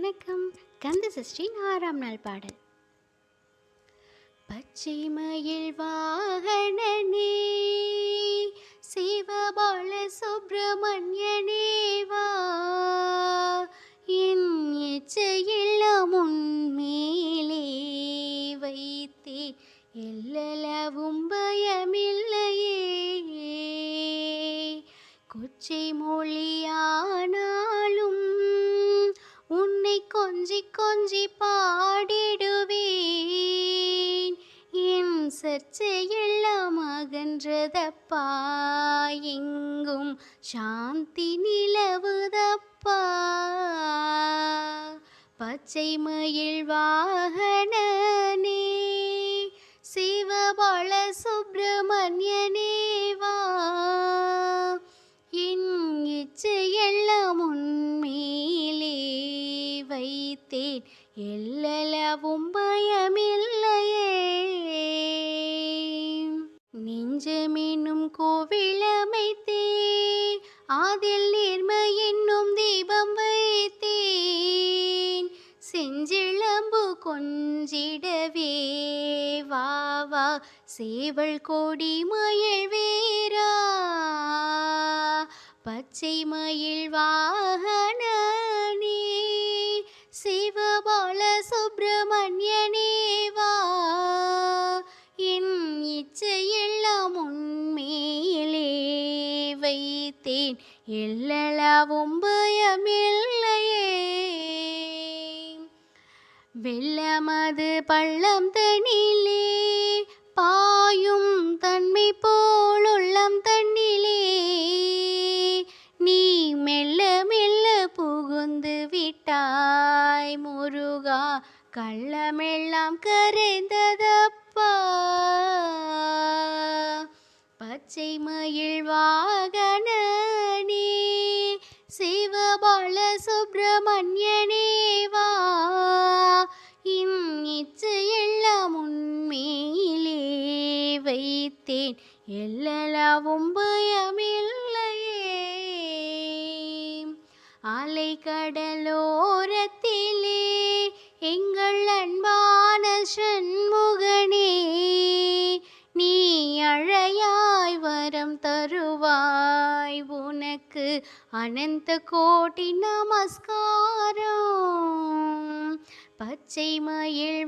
வணக்கம். கந்த சஷ்டியின் 6ஆம் நாள் பாடல். பச்சை மயில் வாகனனே, சிவபால சுப்பிரமணியனே வா, என் எச்சையெல்லாம் உன்மேலே வைத்தேன், எல்லளவும் பயமில்லையே. கொச்சை மொழியானாலும் உன்னை கொஞ்சி கொஞ்சி பாடிடுவேன், என் சர்ச்சையெல்லாம் அகன்றதப்பா, எங்கும் சாந்தி நிலவுதப்பா. பச்சை மயில் வாகனனே, சிவபால சுப்பிரமணியனே வா, என் இச்சையெல்லாம் உன்மேலே வைத்தேன், எல்லளவும் பயமில்லையே. நெஞ்சமெனும் கோவிலமைத்தே, அதில் நேர்மை என்னும் தீபம் வைத்தேன், செஞ்சிளம்பு கொஞ்சிடவே வா வா, சேவல் கொடி மயில் வேரா. பச்சை மயில் வாகனனே, சிவபால சுப்பிரமணியனே வா, என் இச்சையெல்லாம் உன்மேலே வைத்தேன், எல்லளவும் பயமில்லையே. வெள்ளமது பள்ளம் தனிலே பாயும் தன்மை போல் உள்ளம் தன்னிலே, நீ மெல்ல மெல்ல புகுந்து விட்டாய் முருகா, கள்ளமெல்லாம் கரைந்ததப்பா. பச்சை மயில் வாகனனே, சிவபால சுப்பிரமணியனே வா, என் இச்சையெல்லாம் உன்மேலே வைத்தேன், எல்லளவும் பயமில்லையே. அலை கடலோரத்திலே எங்கள் அன்பான சண்முகனே, நீ அழையாய் வரம் தருவாய், உனக்கு அனந்த கோடி நமஸ்காரம். பச்சை மயில்